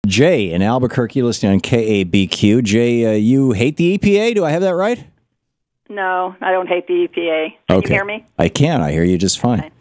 Jay in Albuquerque, listening on KABQ. Jay, you hate the EPA? Do I have that right? No, I don't hate the EPA. Can you hear me? I can. I hear you just fine. Okay.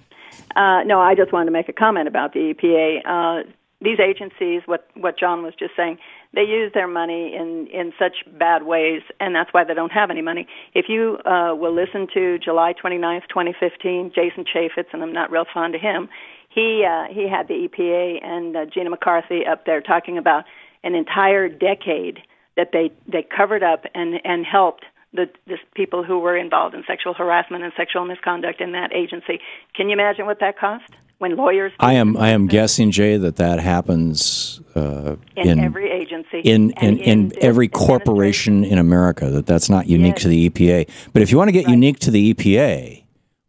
No, I just wanted to make a comment about the EPA. These agencies, what John was just saying, they use their money in such bad ways, and that's why they don't have any money. If you will listen to July 29th, 2015, Jason Chaffetz, and I'm not real fond of him, he had the EPA and Gina McCarthy up there talking about an entire decade that they covered up and helped the people who were involved in sexual harassment and sexual misconduct in that agency. Can you imagine what that cost? When lawyers, I am guessing, Jay, that happens in every agency, in every corporation in America. That's not unique to the EPA. But if you want to get unique to the EPA,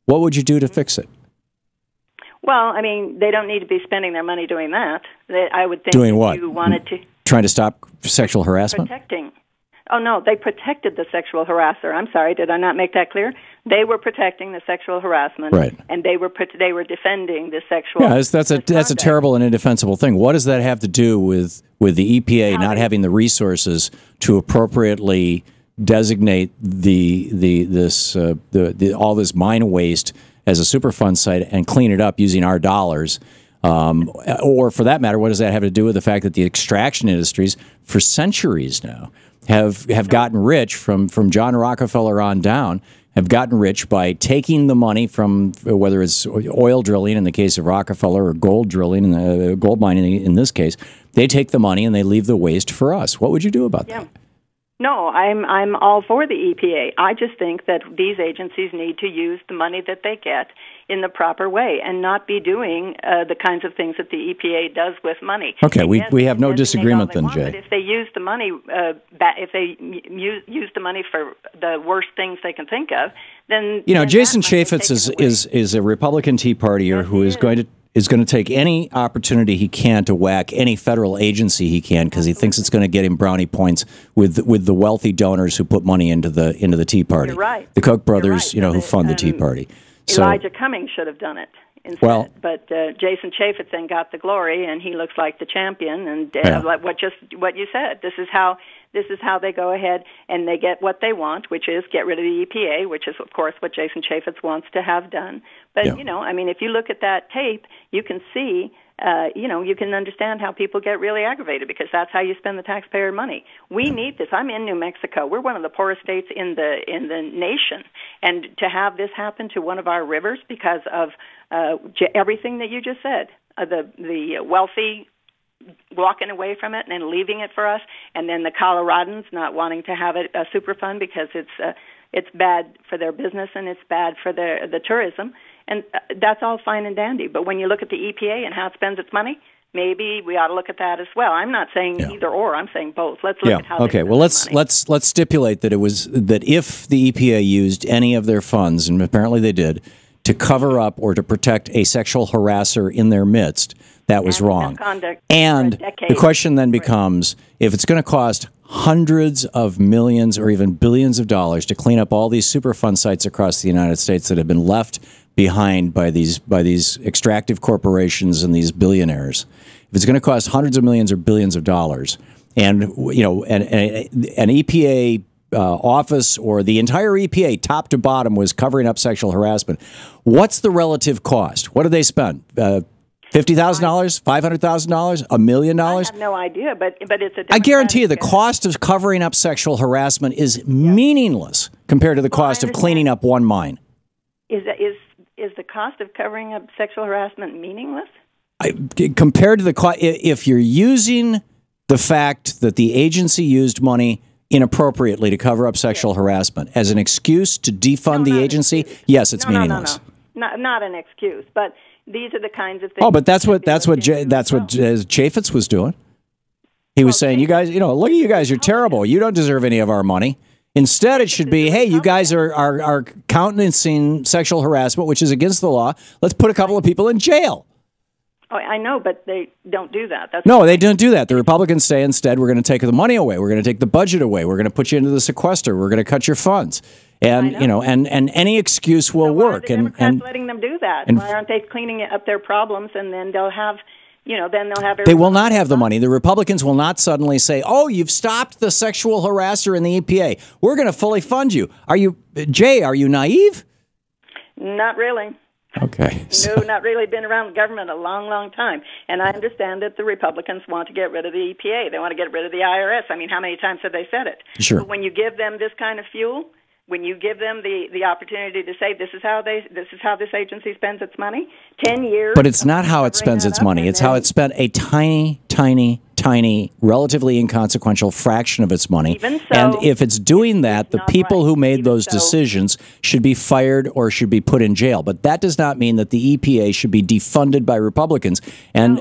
what would you do to fix it? Well, I mean, they don't need to be spending their money doing that. I would think doing what? You wanted to trying to stop sexual harassment. Protecting. Oh no, they protected the sexual harasser. I'm sorry, did I not make that clear? They were protecting the sexual harassment, right? And they were defending the sexual. Yeah, that's a terrible and indefensible thing. What does that have to do with the EPA not having the resources to appropriately designate all this mine waste as a Superfund site and clean it up using our dollars? Or for that matter, what does that have to do with the fact that the extraction industries for centuries now have gotten rich from John Rockefeller on down, have gotten rich by taking the money from, whether it's oil drilling in the case of Rockefeller or gold drilling, gold mining in this case, they take the money and they leave the waste for us. What would you do about that? No, I'm all for the EPA. I just think that these agencies need to use the money that they get in the proper way and not be doing the kinds of things that the EPA does with money. Okay, we have no disagreement then, Jay. But if they use the money, use the money for the worst things they can think of, then Jason Chaffetz is a Republican Tea Partier who is going to take any opportunity he can to whack any federal agency he can because he thinks it's going to get him brownie points with the wealthy donors who put money into the Tea Party. You're right. The Koch brothers, who fund the Tea Party. Elijah Cummings should have done it instead. But Jason Chaffetz then got the glory, and he looks like the champion. And like what you said, this is how they go ahead and they get what they want, which is get rid of the EPA, which is of course what Jason Chaffetz wants to have done. But if you look at that tape, you can see. You can understand how people get really aggravated because that's how you spend the taxpayer money. We need this. I'm in New Mexico. We're one of the poorest states in the nation, and to have this happen to one of our rivers because of everything that you just said, the wealthy walking away from it and then leaving it for us, and then the Coloradans not wanting to have it a Superfund because it's bad for their business and it's bad for the tourism. And that's all fine and dandy. But when you look at the EPA and how it spends its money, maybe we ought to look at that as well. I'm not saying either or. I'm saying both. Let's look at how. Okay. Well, let's stipulate that if the EPA used any of their funds, and apparently they did, to cover up or to protect a sexual harasser in their midst, that was wrong. And the question then becomes, if it's going to cost hundreds of millions or even billions of dollars to clean up all these Superfund sites across the United States that have been left behind by these extractive corporations and these billionaires, if it's going to cost hundreds of millions or billions of dollars, and an EPA office or the entire EPA top to bottom was covering up sexual harassment, what's the relative cost? What do they spend? $50,000, $500,000, $1 million? I have no idea, but it's a. I guarantee you, the cost of covering up sexual harassment is meaningless compared to the cost of cleaning up one mine. Is the cost of covering up sexual harassment meaningless? Compared to the cost, if you're using the fact that the agency used money inappropriately to cover up sexual harassment as an excuse to defund the agency, yes, it's meaningless. No, not an excuse, but these are the kinds of things. Oh, but that's what Chaffetz was doing. He was saying, you guys, look at you guys, you're terrible. You don't deserve any of our money. Instead, it should be, hey, you guys are countenancing sexual harassment, which is against the law. Let's put a couple of people in jail. Oh, I know, but they don't do that. No, they don't do that. The Republicans say instead, we're going to take the money away. We're going to take the budget away. We're going to put you into the sequester. We're going to cut your funds. And and any excuse will work. Why are the Democrats letting them do that? Why aren't they cleaning up their problems, and then they'll have then they'll have. They will not have the money. The Republicans will not suddenly say, "Oh, you've stopped the sexual harasser in the EPA. We're going to fully fund you." Jay? Are you naive? Not really. Okay. No, not really. Been around government a long, long time. And I understand that the Republicans want to get rid of the EPA. They want to get rid of the IRS. I mean, how many times have they said it? Sure. But when you give them this kind of fuel, when you give them the opportunity to say this is how this agency spends its money, 10 years. But it's not how it spends its money. It's how it spent a tiny, relatively inconsequential fraction of its money. Even so, and if it's doing that, the people who made those decisions should be fired or should be put in jail. But that does not mean that the EPA should be defunded by Republicans. And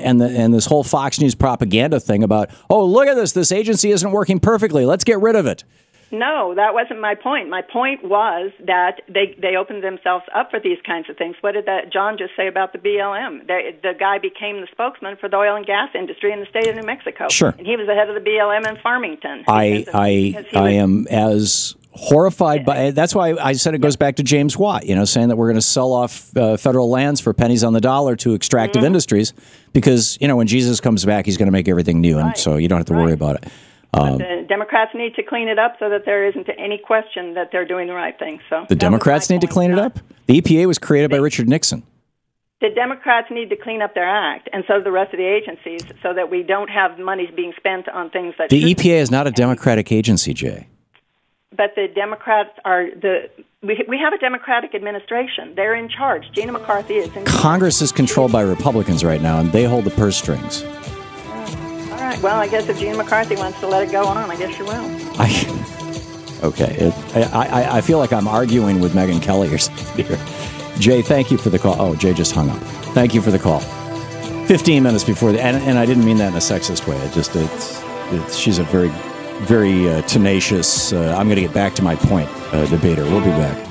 this whole Fox News propaganda thing about, oh, look at this agency isn't working perfectly. Let's get rid of it. No, that wasn't my point. My point was that they opened themselves up for these kinds of things. What did John just say about the BLM? The guy became the spokesman for the oil and gas industry in the state of New Mexico. Sure. And he was the head of the BLM in Farmington. I am as horrified by. That's why I said it goes back to James Watt, saying that we're going to sell off federal lands for pennies on the dollar to extractive industries because, when Jesus comes back, he's going to make everything new. And so you don't have to worry about it. But the Democrats need to clean it up so that there isn't any question that they're doing the right thing. So the Democrats need to clean it up? The EPA was created by Richard Nixon. The Democrats need to clean up their act, and so do the rest of the agencies, so that we don't have money being spent on things that... The EPA is not a Democratic agency, Jay. But the Democrats are we have a Democratic administration. They're in charge. Gina McCarthy is in charge. Congress is controlled by Republicans right now, and they hold the purse strings. All right. Well, I guess if Gina McCarthy wants to let it go on, I guess she will. Okay. I feel like I'm arguing with Megyn Kelly or something here. Jay, thank you for the call. Oh, Jay just hung up. Thank you for the call. 15 minutes before and I didn't mean that in a sexist way. She's a very, very tenacious, I'm going to get back to my point, debater. We'll be back.